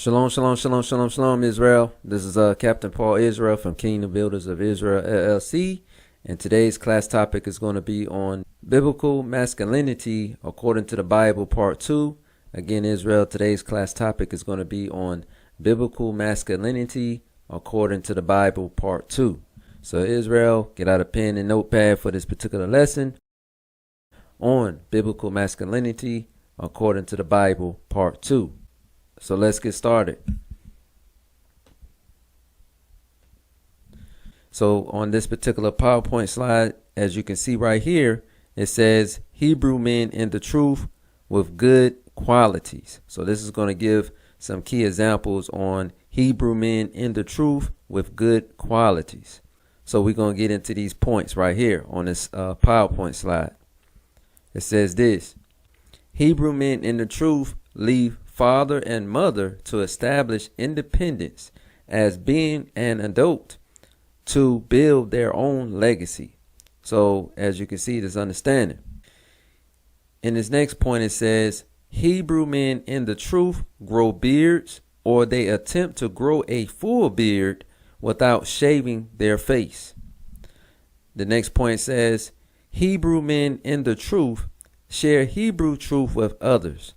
Shalom, shalom, shalom, shalom, shalom, Israel. This is Captain Paul Israel from Kingdom Builders of Israel, LLC. And today's class topic is going to be on biblical masculinity according to the Bible, part 2. Again, Israel, today's class topic is going to be on biblical masculinity according to the Bible, part 2. So, Israel, get out a pen and notepad for this particular lesson on biblical masculinity according to the Bible, part 2. So let's get started. So on this particular PowerPoint slide, as you can see right here, it says Hebrew men in the truth with good qualities. So this is going to give some key examples on Hebrew men in the truth with good qualities. So we're going to get into these points right here on this PowerPoint slide. It says this: Hebrew men in the truth leave father and mother to establish independence as being an adult to build their own legacy. So as you can see, this understanding. In this next point, it says Hebrew men in the truth grow beards, or they attempt to grow a full beard without shaving their face. The next point says Hebrew men in the truth share Hebrew truth with others.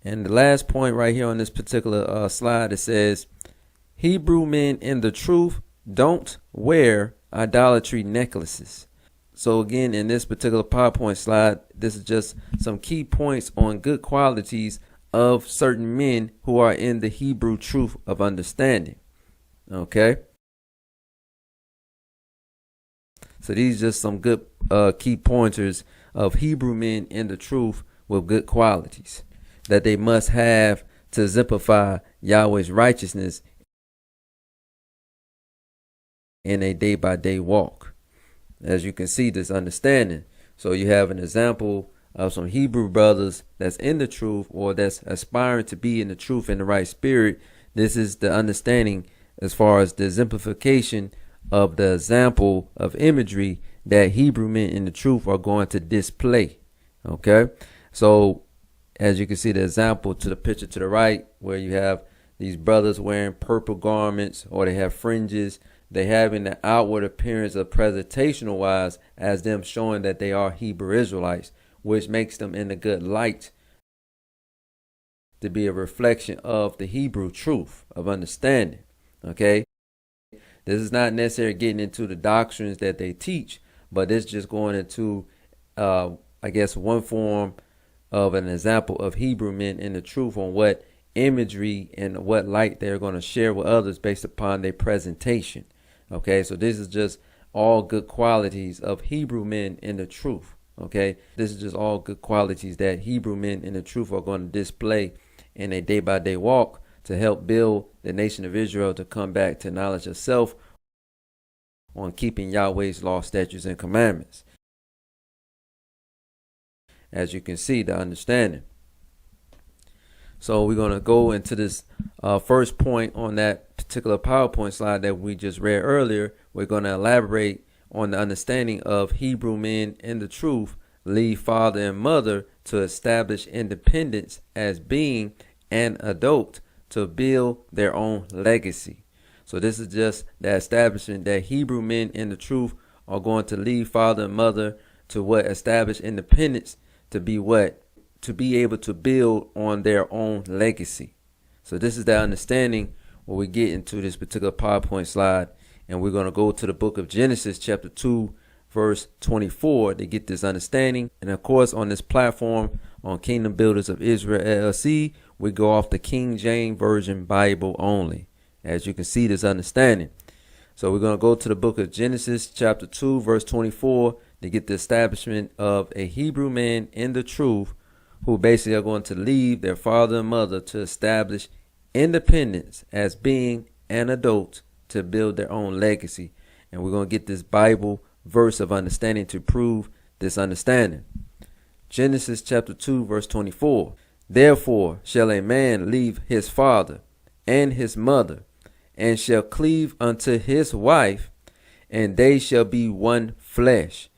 And the last point right here on this particular slide, it says Hebrew men in the truth don't wear idolatry necklaces. So again, in this particular PowerPoint slide, this is just some key points on good qualities of certain men who are in the Hebrew truth of understanding. Okay. So these are just some good key pointers of Hebrew men in the truth with good qualities that they must have to exemplify Yahweh's righteousness in a day-by-day walk. As you can see, this understanding. So you have an example of some Hebrew brothers that's in the truth, or that's aspiring to be in the truth in the right spirit. This is the understanding as far as the exemplification of the example of imagery that Hebrew men in the truth are going to display. Okay, so as you can see, the example to the picture to the right, where you have these brothers wearing purple garments, or they have fringes. They having the outward appearance of presentational wise as them showing that they are Hebrew Israelites, which makes them in a good light to be a reflection of the Hebrew truth of understanding. Okay, this is not necessarily getting into the doctrines that they teach, but it's just going into, I guess, one form of an example of Hebrew men in the truth on what imagery and what light they're going to share with others based upon their presentation. Okay, so this is just all good qualities of Hebrew men in the truth. Okay, this is just all good qualities that Hebrew men in the truth are going to display in a day-by-day walk to help build the nation of Israel to come back to knowledge of self on keeping Yahweh's law, statutes, and commandments. As you can see, the understanding. So we're going to go into this first point on that particular PowerPoint slide that we just read earlier. We're going to elaborate on the understanding of Hebrew men in the truth leave father and mother to establish independence as being an adult to build their own legacy. So this is just the establishment that Hebrew men in the truth are going to leave father and mother to what? Establish independence to be what? To be able to build on their own legacy. So this is the understanding when we get into this particular PowerPoint slide. And we're going to go to the book of Genesis chapter 2, verse 24 to get this understanding. And of course, on this platform on Kingdom Builders of Israel, LLC, we go off the King James Version Bible only. As you can see, this understanding. So we're going to go to the book of Genesis chapter 2, verse 24 to get the establishment of a Hebrew man in the truth who basically are going to leave their father and mother to establish independence as being an adult to build their own legacy. And we're going to get this Bible verse of understanding to prove this understanding. Genesis chapter 2, verse 24. Therefore shall a man leave his father and his mother, and shall cleave unto his wife, and they shall be one flesh.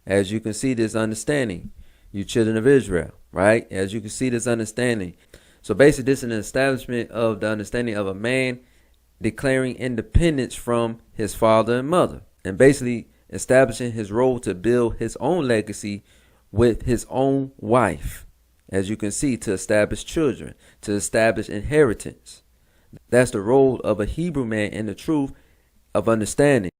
As you can see, this understanding, you children of Israel, right? As you can see, this understanding. So basically, this is an establishment of the understanding of a man declaring independence from his father and mother, and basically establishing his role to build his own legacy with his own wife, as you can see, to establish children, to establish inheritance. That's the role of a Hebrew man in the truth of understanding.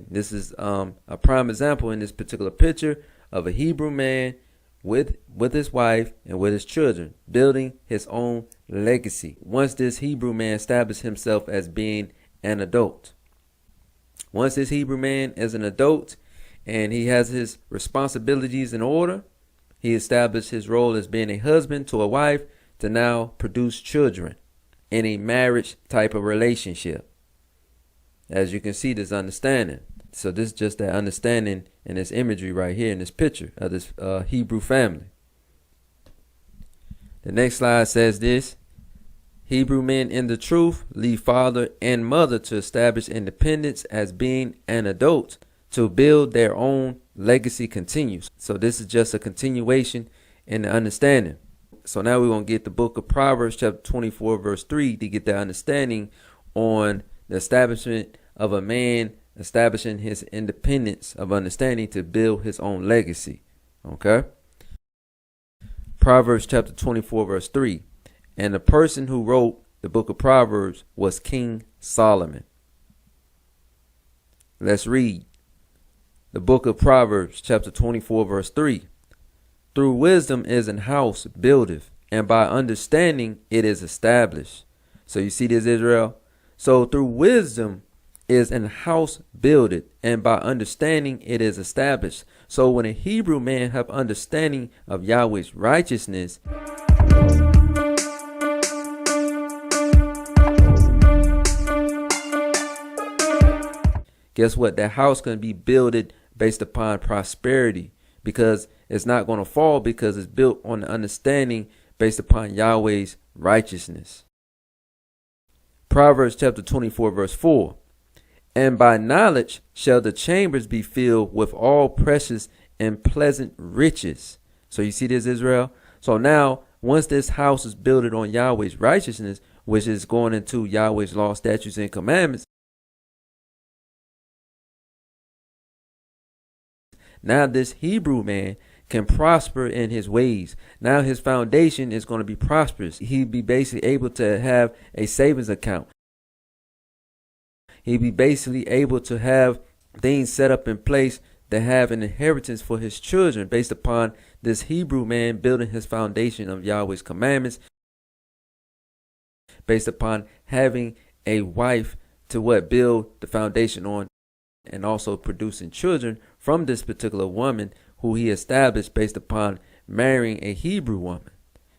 This is a prime example in this particular picture of a Hebrew man with his wife and with his children, building his own legacy. Once this Hebrew man established himself as being an adult. Once this Hebrew man is an adult and he has his responsibilities in order, he established his role as being a husband to a wife to now produce children in a marriage type of relationship. As you can see, this understanding. So this is just that understanding in this imagery right here in this picture of this Hebrew family. The next slide says this: Hebrew men in the truth leave father and mother to establish independence as being an adult to build their own legacy continues. So this is just a continuation in the understanding. So now we're going to get the book of Proverbs chapter 24 verse 3 to get the understanding on the establishment of a man establishing his independence of understanding to build his own legacy. Okay. Proverbs chapter 24 verse 3. And the person who wrote the book of Proverbs was King Solomon. Let's read the book of Proverbs chapter 24 verse 3. Through wisdom is an house buildeth, and by understanding it is established. So you see this, Israel? So through wisdom is an house builded, and by understanding it is established. So when a Hebrew man have understanding of Yahweh's righteousness, guess what? That house can be builded based upon prosperity, because it's not going to fall, because it's built on the understanding based upon Yahweh's righteousness. Proverbs chapter 24 verse 4. And by knowledge shall the chambers be filled with all precious and pleasant riches. So you see this, Israel? So now, once this house is built on Yahweh's righteousness, which is going into Yahweh's law, statutes, and commandments, now this Hebrew man can prosper in his ways. Now his foundation is going to be prosperous. He'd be basically able to have a savings account. He'd be basically able to have things set up in place to have an inheritance for his children based upon this Hebrew man building his foundation of Yahweh's commandments, based upon having a wife to build the foundation on, and also producing children from this particular woman who he established based upon marrying a Hebrew woman,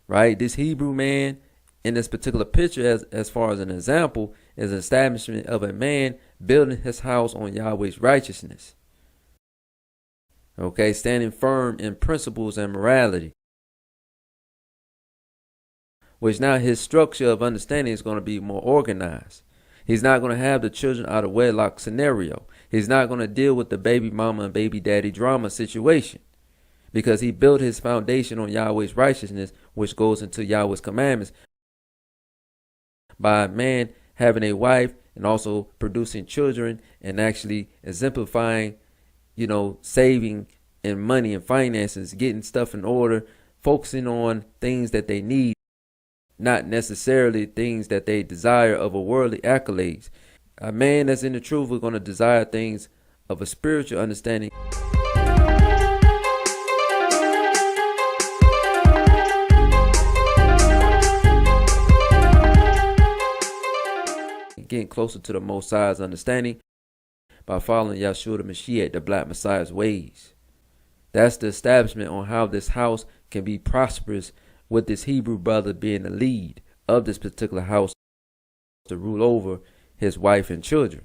right? This Hebrew man in this particular picture, as far as an example, is an establishment of a man building his house on Yahweh's righteousness. Okay, standing firm in principles and morality, which now his structure of understanding is going to be more organized. He's not going to have the children out of wedlock scenario. He's not going to deal with the baby mama and baby daddy drama situation, because he built his foundation on Yahweh's righteousness, which goes into Yahweh's commandments, by a man having a wife and also producing children and actually exemplifying, saving and money and finances, getting stuff in order, focusing on things that they need, not necessarily things that they desire of a worldly accolades. A man that's in the truth is going to desire things of a spiritual understanding. Getting closer to the Most High's understanding by following Yahshua the Mashiach, the Black Messiah's ways. That's the establishment on how this house can be prosperous, with this Hebrew brother being the lead of this particular house to rule over his wife and children.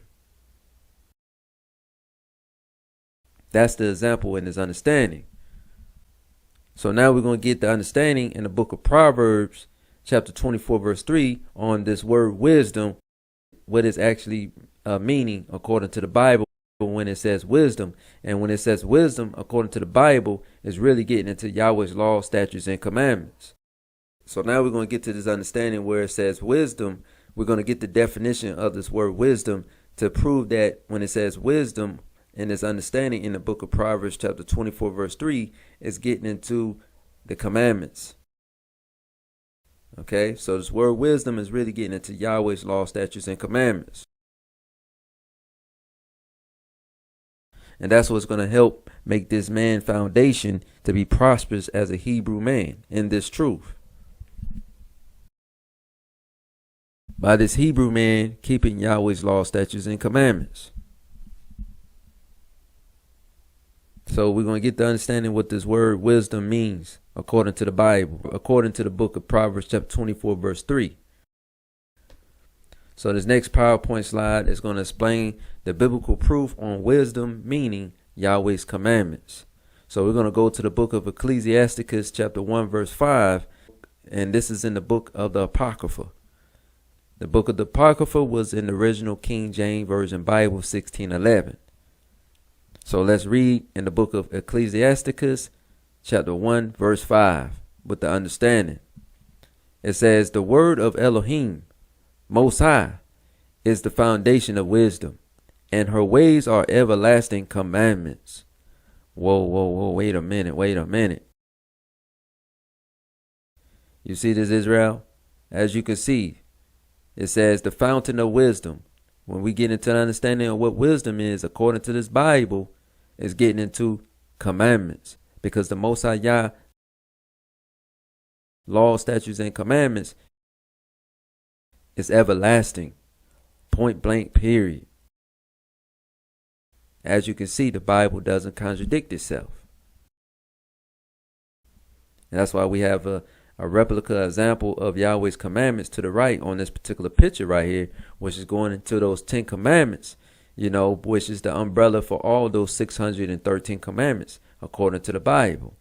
That's the example in his understanding. So now we're going to get the understanding in the book of Proverbs chapter 24 verse 3 on this word wisdom, what it's actually meaning according to the Bible when it says wisdom. And when it says wisdom according to the Bible, is really getting into Yahweh's law, statutes, and commandments. So now we're going to get to this understanding where it says wisdom. We're going to get the definition of this word wisdom to prove that when it says wisdom and this understanding in the book of Proverbs chapter 24 verse 3 is getting into the commandments. Okay, so this word wisdom is really getting into Yahweh's law, statutes, and commandments. And that's what's going to help make this man foundation to be prosperous as a Hebrew man in this truth. By this Hebrew man keeping Yahweh's law, statutes, and commandments. So we're going to get the understanding what this word wisdom means according to the Bible, according to the book of Proverbs chapter 24 verse 3. So this next PowerPoint slide is going to explain the biblical proof on wisdom meaning Yahweh's commandments. So we're going to go to the book of Ecclesiasticus chapter 1 verse 5, and this is in the book of the Apocrypha. The book of the Apocrypha was in the original King James Version Bible 1611. So let's read in the book of Ecclesiasticus chapter 1 verse 5 with the understanding. It says, the word of Elohim, Most High, is the foundation of wisdom, and her ways are everlasting commandments. Whoa, wait a minute. You see this, Israel? As you can see, it says the fountain of wisdom. When we get into the understanding of what wisdom is, according to this Bible, is getting into commandments. Because the Most High Yah, law, statutes, and commandments is everlasting. Point blank, period. As you can see, the Bible doesn't contradict itself. And that's why we have a replica example of Yahweh's commandments to the right on this particular picture right here, which is going into those 10 commandments, which is the umbrella for all those 613 commandments according to the Bible.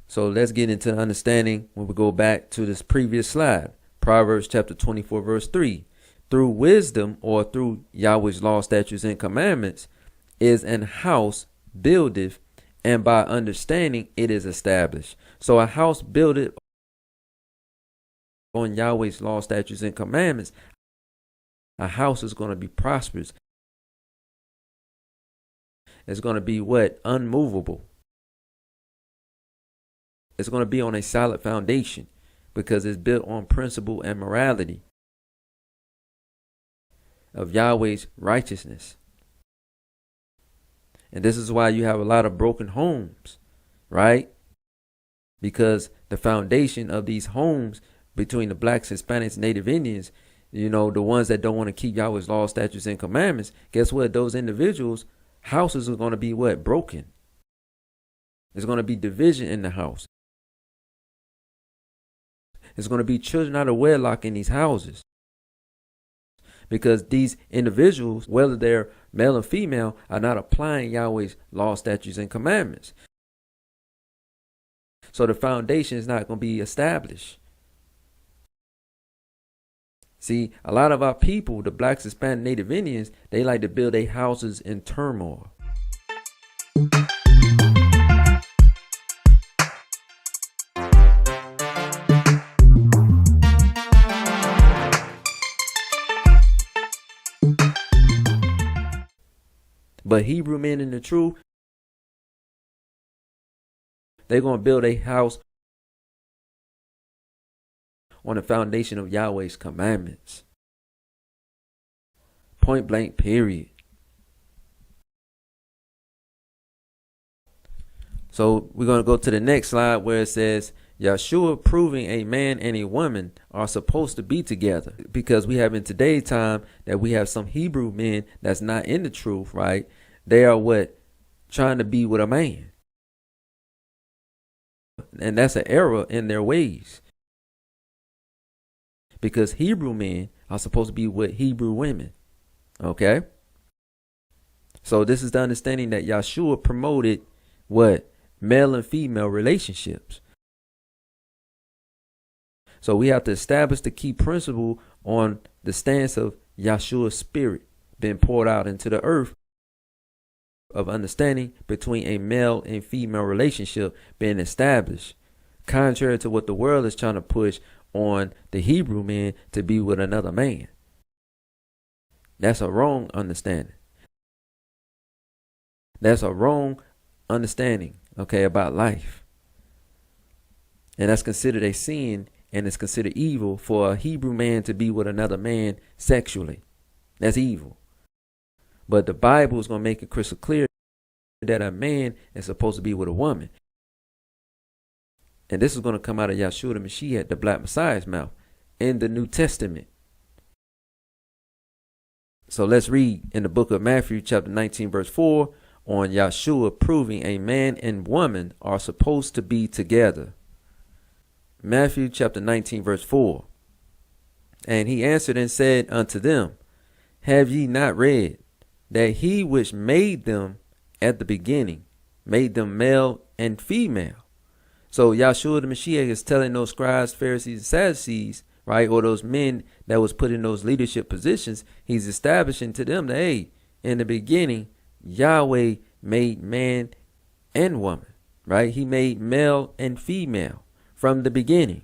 So let's get into the understanding when we go back to this previous slide, Proverbs chapter 24 verse 3. Through wisdom, or through Yahweh's law, statutes, and commandments, is an house builded, and by understanding it is established. So a house builded on Yahweh's law, statutes, and commandments, a house is going to be prosperous. It's going to be what? Unmovable. It's going to be on a solid foundation because it's built on principle and morality of Yahweh's righteousness. And this is why you have a lot of broken homes, right? Because the foundation of these homes between the blacks, Hispanics, Native Indians, the ones that don't want to keep Yahweh's law, statutes, and commandments, guess what? Those individuals, houses are going to be what? Broken. There's going to be division in the house. There's going to be children out of wedlock in these houses. Because these individuals, whether they're male or female, are not applying Yahweh's law, statutes, and commandments. So the foundation is not going to be established. See, a lot of our people, the blacks, Hispanic, Native Indians, they like to build their houses in turmoil. But Hebrew men in the truth, they're going to build a house on the foundation of Yahweh's commandments. Point blank, period. So we're going to go to the next slide where it says, Yahshua proving a man and a woman are supposed to be together, because we have in today's time that we have some Hebrew men that's not in the truth, right? They are what? Trying to be with a man. And that's an error in their ways. Because Hebrew men are supposed to be with Hebrew women. Okay? So this is the understanding that Yahshua promoted what? Male and female relationships. So we have to establish the key principle on the stance of Yahshua's spirit being poured out into the earth of understanding between a male and female relationship being established, contrary to what the world is trying to push on the Hebrew man to be with another man. That's a wrong understanding. That's a wrong understanding, okay, about life. And that's considered a sin, and it's considered evil for a Hebrew man to be with another man sexually. That's evil. But the Bible is going to make it crystal clear that a man is supposed to be with a woman. And this is going to come out of Yahshua the Mashiach, the Black Messiah's mouth, in the New Testament. So let's read in the book of Matthew chapter 19 verse 4 on Yahshua proving a man and woman are supposed to be together. Matthew chapter 19 verse 4. And he answered and said unto them, have ye not read that he which made them at the beginning made them male and female? So Yahshua the Mashiach is telling those scribes, Pharisees, and Sadducees, right, or those men that was put in those leadership positions, he's establishing to them that, hey, in the beginning, Yahweh made man and woman, right? He made male and female from the beginning.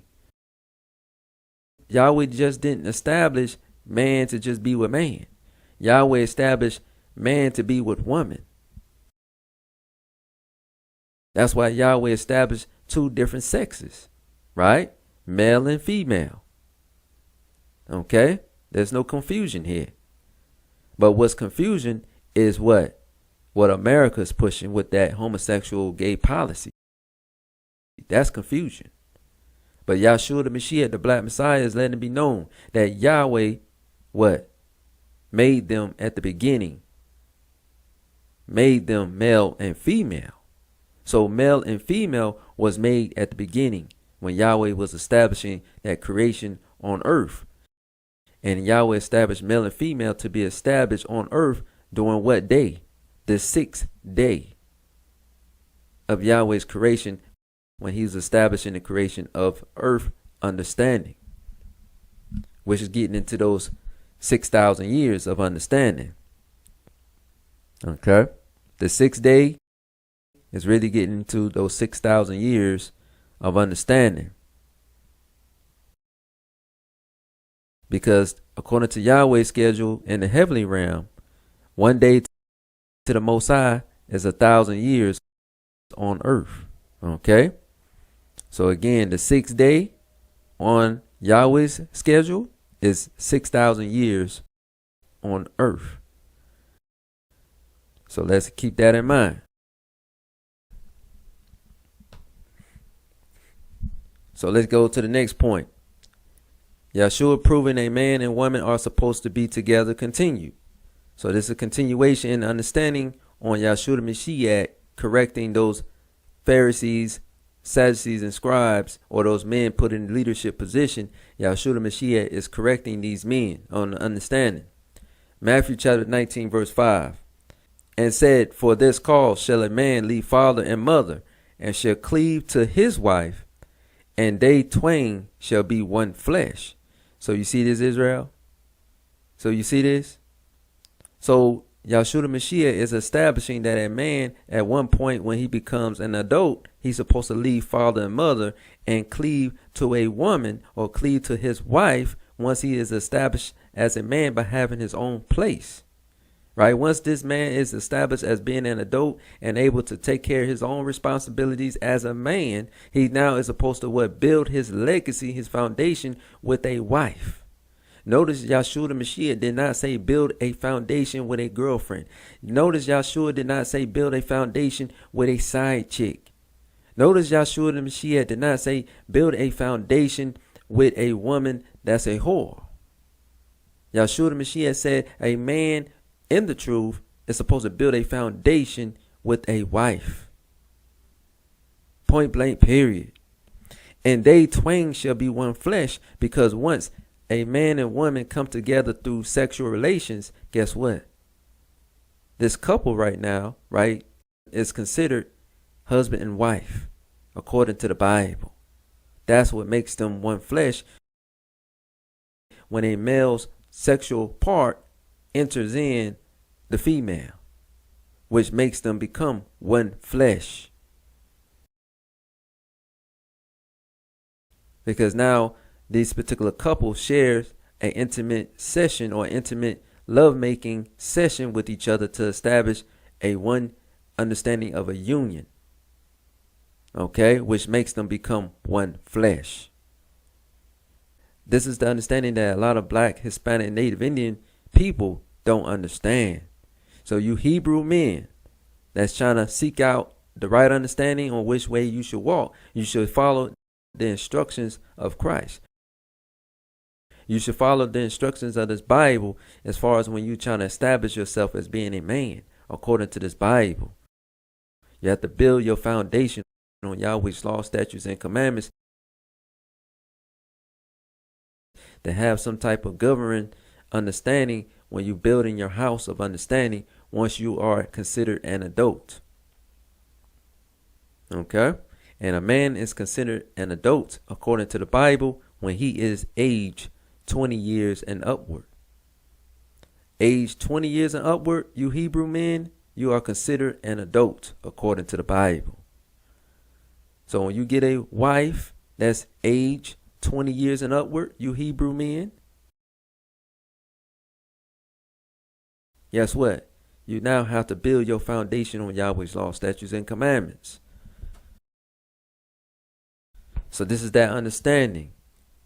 Yahweh just didn't establish man to just be with man. Yahweh established man to be with woman. That's why Yahweh established two different sexes, right? Male and female. Okay? There's no confusion here. But what's confusion is what America's pushing with that homosexual gay policy. That's confusion. But Yahshua the Mashiach, the Black Messiah, is letting it be known that Yahweh, what? Made them at the beginning. Made them male and female. So male and female was made at the beginning when Yahweh was establishing that creation on earth. And Yahweh established male and female to be established on earth during what day? The 6th day of Yahweh's creation, when he's establishing the creation of earth understanding, which is getting into those 6,000 years of understanding. Okay? The 6th day is really getting into those 6,000 years of understanding. Because according to Yahweh's schedule in the heavenly realm, one day to the Most High is 1,000 years on earth. Okay? So again, the 6th day on Yahweh's schedule is 6,000 years on earth. So let's keep that in mind. So let's go to the next point. Yahshua proving a man and woman are supposed to be together continued. So this is a continuation in understanding on Yahshua the Mashiach correcting those Pharisees, Sadducees, and scribes, or those men put in leadership position. Yahshua the Mashiach is correcting these men on the understanding. Matthew chapter 19 verse 5. And said, for this cause shall a man leave father and mother, and shall cleave to his wife, and they twain shall be one flesh. So you see this, Israel? So you see this? So Yahshua the Mashiach is establishing that a man at one point when he becomes an adult, he's supposed to leave father and mother and cleave to a woman or cleave to his wife once he is established as a man by having his own place. Right? Once this man is established as being an adult and able to take care of his own responsibilities as a man, he now is supposed to what? Build his legacy, his foundation with a wife. Notice Yahshua the Mashiach did not say build a foundation with a girlfriend. Notice Yahshua did not say build a foundation with a side chick. Notice Yahshua the Mashiach did not say build a foundation with a woman that's a whore. Yahshua the Mashiach said a man in the truth is supposed to build a foundation with a wife. Point blank, period. And they twain shall be one flesh, because once a man and woman come together through sexual relations, guess what? This couple right now, right, is considered husband and wife, according to the Bible. That's what makes them one flesh. When a male's sexual part enters in the female. which makes them become one flesh. Because now this particular couple shares an intimate session or intimate lovemaking session with each other to establish a one understanding of a union. Okay, which makes them become one flesh. This is the understanding that a lot of Black, Hispanic, and Native Indian people don't understand. So you Hebrew men that's trying to seek out the right understanding on which way you should walk, you should follow the instructions of Christ. You should follow the instructions of this Bible as far as when you're trying to establish yourself as being a man according to this Bible. You have to build your foundation on Yahweh's law, statutes, and commandments to have some type of governing understanding when you build in your house of understanding once you are considered an adult. Okay? And a man is considered an adult according to the Bible when he is age 20 years and upward. Age 20 years and upward, you Hebrew men, you are considered an adult according to the Bible. So when you get a wife that's age 20 years and upward, you Hebrew men, guess what? You now have to build your foundation on Yahweh's law, statutes, and commandments. So this is that understanding.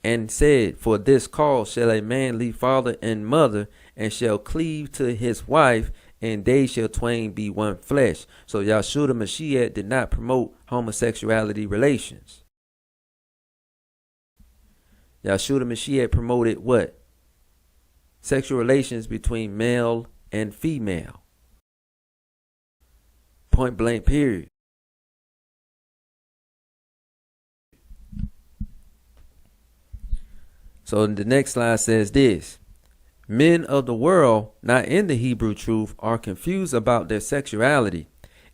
And said, for this cause shall a man leave father and mother, and shall cleave to his wife, and they shall twain be one flesh. So Yahshua Mashiach did not promote homosexuality relations. Yahshua Mashiach promoted what? Sexual relations between male and female. Point blank, period. So the next slide says this. Men of the world, not in the Hebrew truth, are confused about their sexuality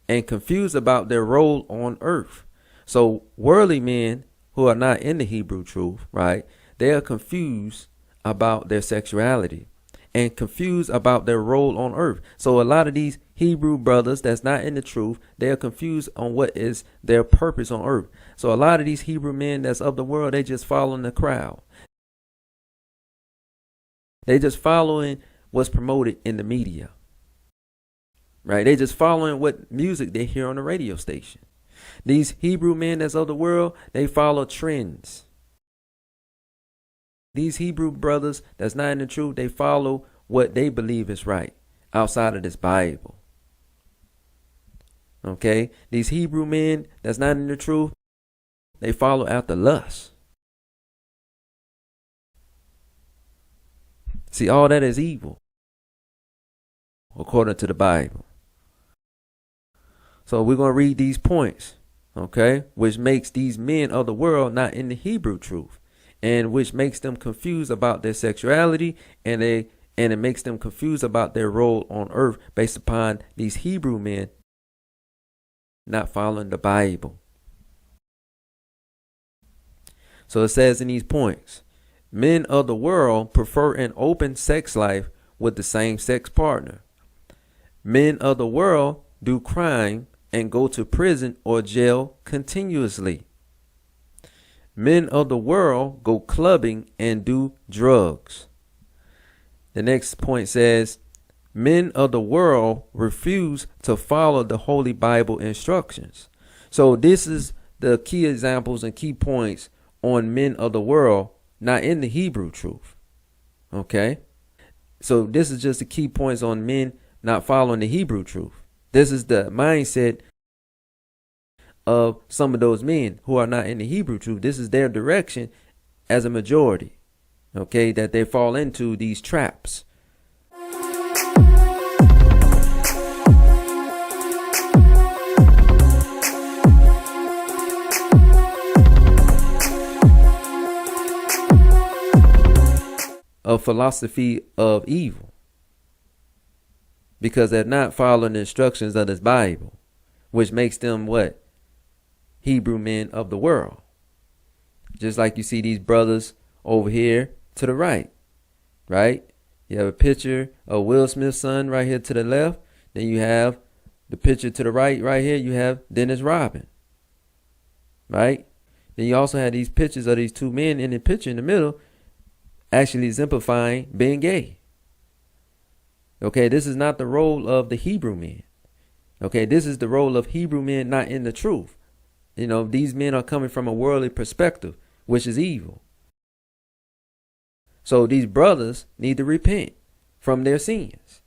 and confused about their role on earth. So worldly men who are not in the Hebrew truth, right, they are confused about their sexuality and confused about their role on earth. So a lot of these Hebrew brothers that's not in the truth, they are confused on what is their purpose on earth. So a lot of these Hebrew men that's of the world, they just following the crowd. They just following what's promoted in the media, right? They just following what music they hear on the radio station. These Hebrew men that's of the world, they follow trends. These Hebrew brothers that's not in the truth, they follow what they believe is right outside of this Bible. Okay? These Hebrew men that's not in the truth, they follow after lust. See, all that is evil, according to the Bible. So we're going to read these points, okay, which makes these men of the world not in the Hebrew truth, and which makes them confused about their sexuality, and it makes them confused about their role on earth based upon these Hebrew men not following the Bible. So it says in these points, men of the world prefer an open sex life with the same sex partner. Men of the world do crime and go to prison or jail continuously. Men of the world go clubbing and do drugs. The next point says, men of the world refuse to follow the Holy Bible instructions. So this is the key examples and key points on men of the world not in the Hebrew truth. Okay? So this is just the key points on men not following the Hebrew truth. This is the mindset of some of those men who are not in the Hebrew truth. This is their direction as a majority. Okay? That they fall into these traps. A philosophy of evil, because they're not following the instructions of this Bible, which makes them what? Hebrew men of the world. Just like you see these brothers over here to the right, right? You have a picture of Will Smith's son right here to the left. Then you have The picture to the right here, you have Dennis Rodman, right? Then you also have these pictures of these two men in the picture in the middle, actually exemplifying being gay. Okay, this is not the role of the Hebrew men. Okay, this is the role of Hebrew men not in the truth. You know, these men are coming from a worldly perspective, which is evil. So these brothers need to repent from their sins.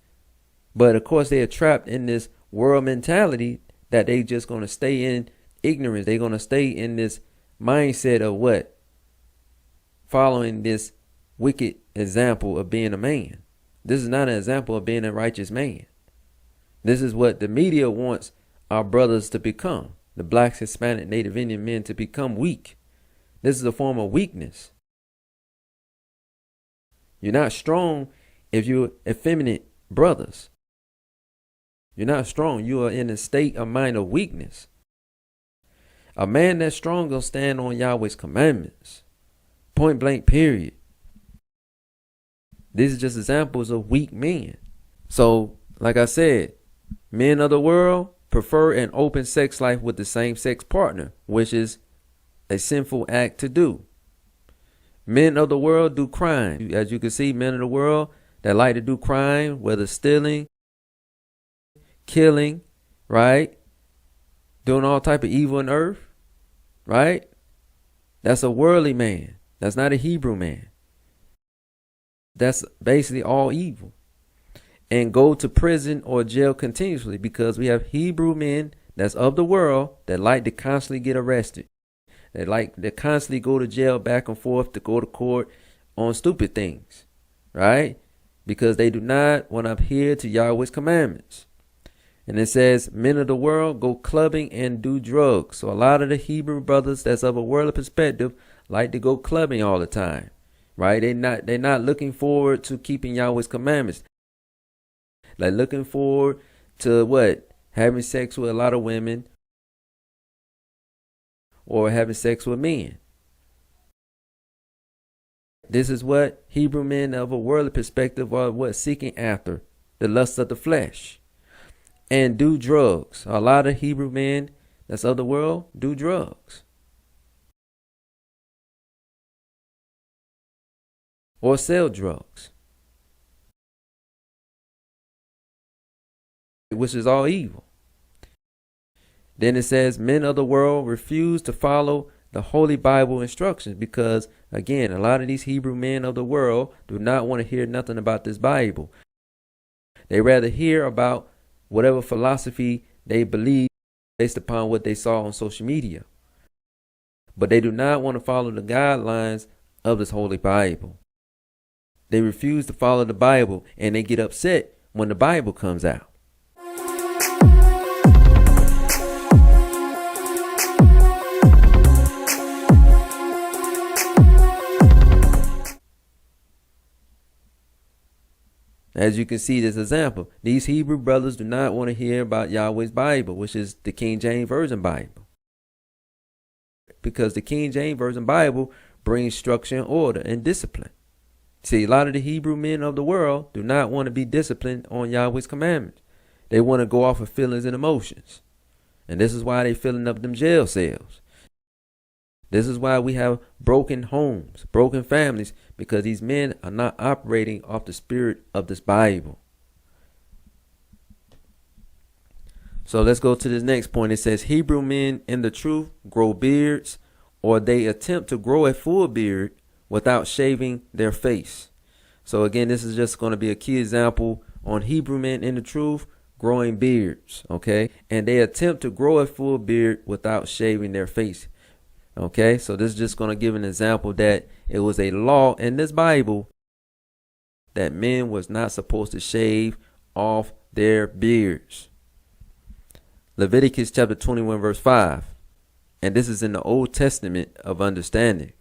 But of course, they are trapped in this world mentality that they just going to stay in ignorance. They're going to stay in this mindset of what? Following this wicked example of being a man. This is not an example of being a righteous man. This is what the media wants our brothers to become. The blacks, Hispanic, Native Indian men to become weak. This is a form of weakness. You're not strong if you're effeminate brothers. You're not strong. You are in a state of mind of weakness. A man that's strong will stand on Yahweh's commandments. Point blank, period. These are just examples of weak men. So, like I said, men of the world prefer an open sex life with the same sex partner, which is a sinful act to do. Men of the world do crime. As you can see, men of the world that like to do crime, whether stealing, killing, right? Doing all type of evil on earth, right? That's a worldly man. That's not a Hebrew man. That's basically all evil. And go to prison or jail continuously, because we have Hebrew men that's of the world that like to constantly get arrested. They like to constantly go to jail back and forth to go to court on stupid things, right? Because they do not want to adhere to Yahweh's commandments. And it says, men of the world go clubbing and do drugs. So a lot of the Hebrew brothers that's of a worldly perspective like to go clubbing all the time, right? They're not looking forward to keeping Yahweh's commandments. Like looking forward to what? Having sex with a lot of women or having sex with men. This is what Hebrew men of a worldly perspective are what seeking after, the lust of the flesh. And do drugs. A lot of Hebrew men that's of the world do drugs. Or sell drugs. Which is all evil. Then it says, men of the world refuse to follow the Holy Bible instructions, because again, a lot of these Hebrew men of the world do not want to hear nothing about this Bible. They rather hear about whatever philosophy they believe based upon what they saw on social media. But they do not want to follow the guidelines of this Holy Bible. They refuse to follow the Bible, and they get upset when the Bible comes out. As you can see this example, these Hebrew brothers do not want to hear about Yahweh's Bible, which is the King James Version Bible. Because the King James Version Bible brings structure and order and discipline. See, a lot of the Hebrew men of the world do not want to be disciplined on Yahweh's commandments. They want to go off of feelings and emotions. And this is why they're filling up them jail cells. This is why we have broken homes, broken families, because these men are not operating off the spirit of this Bible. So let's go to this next point. It says, Hebrew men in the truth grow beards, or they attempt to grow a full beard without shaving their face. So again, this is just going to be a key example on Hebrew men in the truth growing beards, okay? And they attempt to grow a full beard without shaving their face. Okay, so this is just going to give an example that it was a law in this Bible that men was not supposed to shave off their beards. Leviticus chapter 21 verse 5. And this is in the Old Testament of understanding.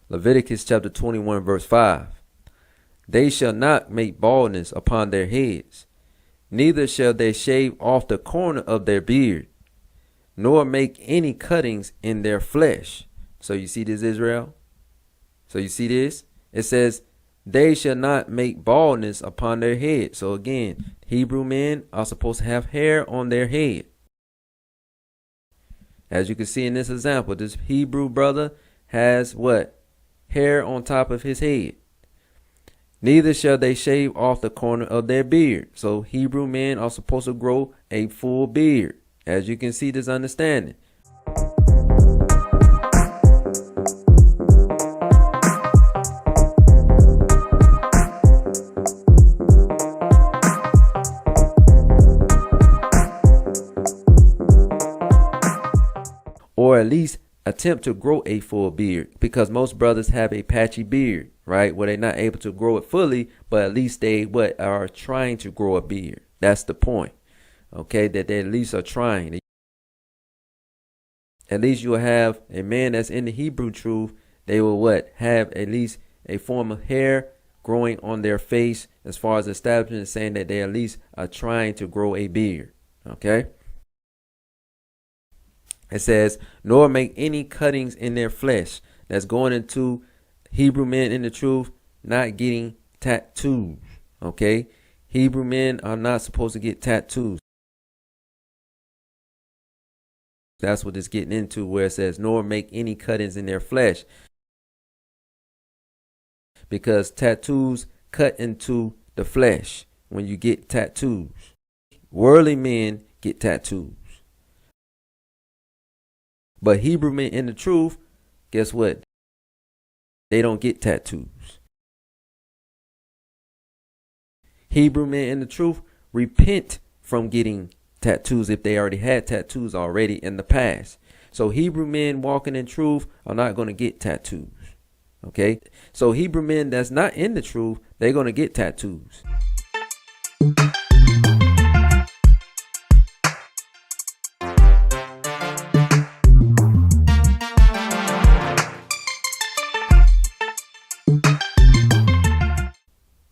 Leviticus chapter 21 verse 5. They shall not make baldness upon their heads, neither shall they shave off the corner of their beard, nor make any cuttings in their flesh. So you see this, Israel? So you see this? It says, they shall not make baldness upon their head. So again, Hebrew men are supposed to have hair on their head. As you can see in this example, this Hebrew brother has what? Hair on top of his head. Neither shall they shave off the corner of their beard. So Hebrew men are supposed to grow a full beard. As you can see, this understanding. Or at least attempt to grow a full beard, because most brothers have a patchy beard, right? Where they're not able to grow it fully, but at least they are trying to grow a beard. That's the point. Okay, that they at least are trying. At least you'll have a man that's in the Hebrew truth. They will have at least a form of hair growing on their face, as far as establishing and saying that they at least are trying to grow a beard. Okay. It says, nor make any cuttings in their flesh. That's going into Hebrew men in the truth not getting tattoos. Okay. Hebrew men are not supposed to get tattoos. That's what it's getting into, where it says, nor make any cuttings in their flesh. Because tattoos cut into the flesh when you get tattoos. Worldly men get tattoos. But Hebrew men in the truth, guess what? They don't get tattoos. Hebrew men in the truth repent from getting tattoos if they already had tattoos already in the past. So Hebrew men walking in truth are not going to get tattoos. Okay? So Hebrew men that's not in the truth, they're going to get tattoos.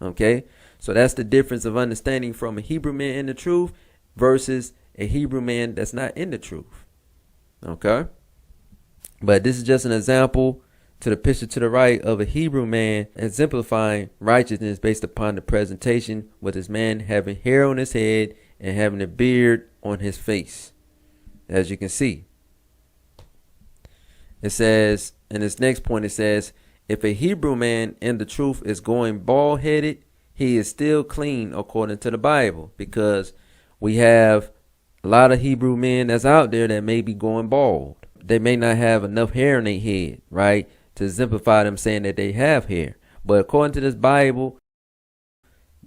Okay, so that's the difference of understanding from a Hebrew man in the truth versus a Hebrew man that's not in the truth. Okay, but this is just an example to the picture to the right of a Hebrew man exemplifying righteousness based upon the presentation with this man having hair on his head and having a beard on his face. As you can see, it says in this next point, it says, if a Hebrew man in the truth is going bald-headed, he is still clean according to the Bible, because we have a lot of Hebrew men that's out there that may be going bald. They may not have enough hair in their head, right, to exemplify them saying that they have hair. But according to this Bible,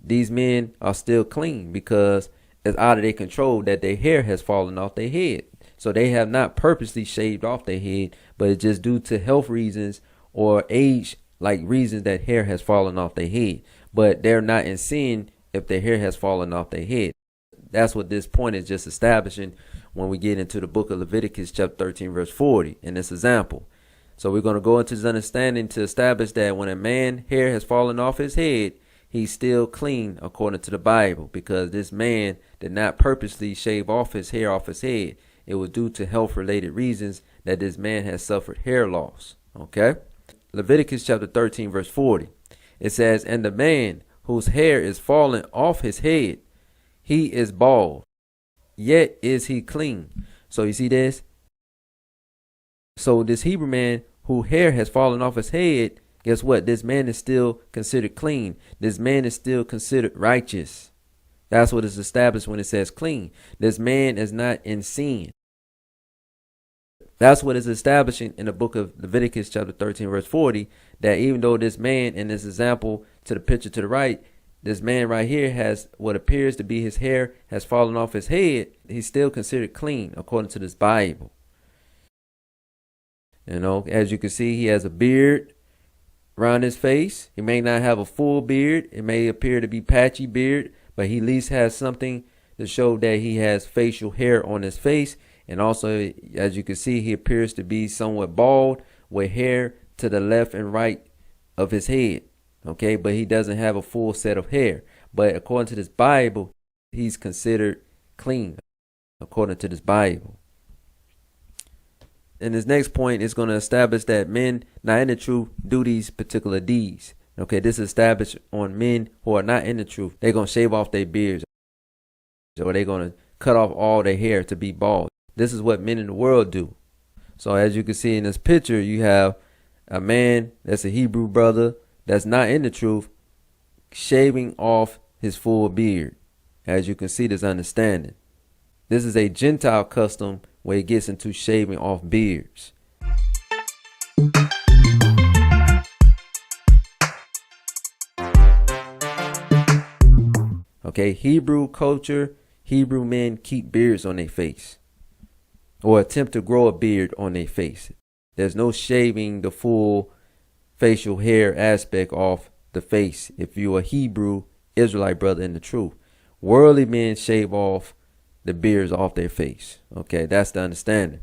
these men are still clean because it's out of their control that their hair has fallen off their head. So they have not purposely shaved off their head, but it's just due to health reasons or age like reasons that hair has fallen off their head. But they're not in sin if their hair has fallen off their head. That's what this point is just establishing when we get into the book of Leviticus chapter 13 verse 40 in this example. So we're going to go into this understanding to establish that when a man's hair has fallen off his head, he's still clean according to the Bible, because this man did not purposely shave off his hair off his head. It was due to health related reasons that this man has suffered hair loss. Okay. Leviticus chapter 13 verse 40. It says, and the man whose hair is fallen off his head, he is bald, yet is he clean. So you see this? So this Hebrew man whose hair has fallen off his head, guess what? This man is still considered clean. This man is still considered righteous. That's what is established when it says clean. This man is not in sin. That's what is establishing in the book of Leviticus chapter 13 verse 40, that even though this man in this example to the picture to the right, this man right here has what appears to be his hair has fallen off his head, he's still considered clean according to this Bible. You know, as you can see, he has a beard around his face. He may not have a full beard. It may appear to be patchy beard, but he at least has something to show that he has facial hair on his face. And also, as you can see, he appears to be somewhat bald with hair to the left and right of his head. Okay, but he doesn't have a full set of hair. But according to this Bible, he's considered clean according to this Bible. And this next point is going to establish that men not in the truth do these particular deeds. Okay, this is established on men who are not in the truth. They're going to shave off their beards. or they're going to cut off all their hair to be bald. This is what men in the world do. So as you can see in this picture, you have a man that's a Hebrew brother that's not in the truth, shaving off his full beard. As you can see, this understanding. This is a Gentile custom where it gets into shaving off beards. Okay, Hebrew culture, Hebrew men keep beards on their face or attempt to grow a beard on their face. There's no shaving the full facial hair aspect off the face if you're a Hebrew Israelite brother in the truth. Worldly men shave off the beards off their face. Okay, that's the understanding.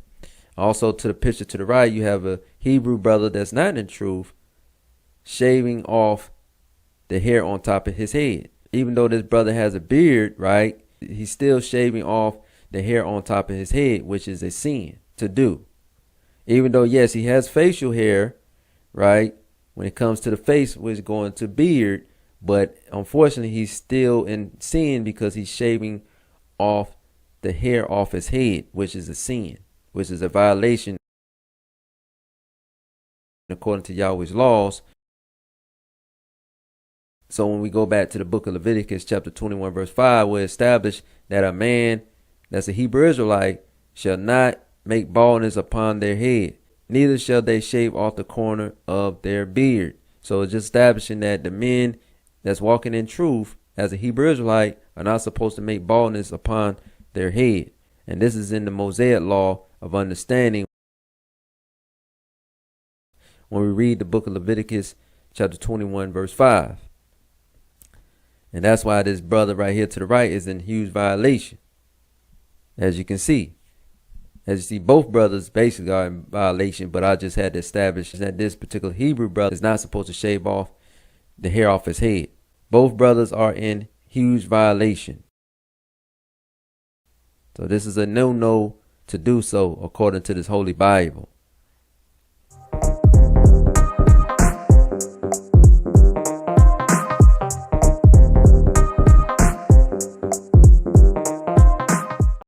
Also, to the picture to the right, you have a Hebrew brother that's not in the truth, shaving off the hair on top of his head. Even though this brother has a beard, right, he's still shaving off the hair on top of his head, which is a sin to do. Even though, yes, he has facial hair, right, when it comes to the face, which is going to beard, but unfortunately, he's still in sin because he's shaving off the hair off his head, which is a sin, which is a violation according to Yahweh's laws. So when we go back to the book of Leviticus chapter 21 verse 5, we establish that a man that's a Hebrew Israelite shall not make baldness upon their head, neither shall they shave off the corner of their beard. So it's just establishing that the men that's walking in truth as a Hebrew Israelite are not supposed to make baldness upon their head. And this is in the Mosaic law of understanding when we read the book of Leviticus chapter 21 verse 5. And that's why this brother right here to the right is in huge violation. As you can see. As you see, both brothers basically are in violation, but I just had to establish that this particular Hebrew brother is not supposed to shave off the hair off his head. Both brothers are in huge violation. So this is a no-no to do so according to this Holy Bible.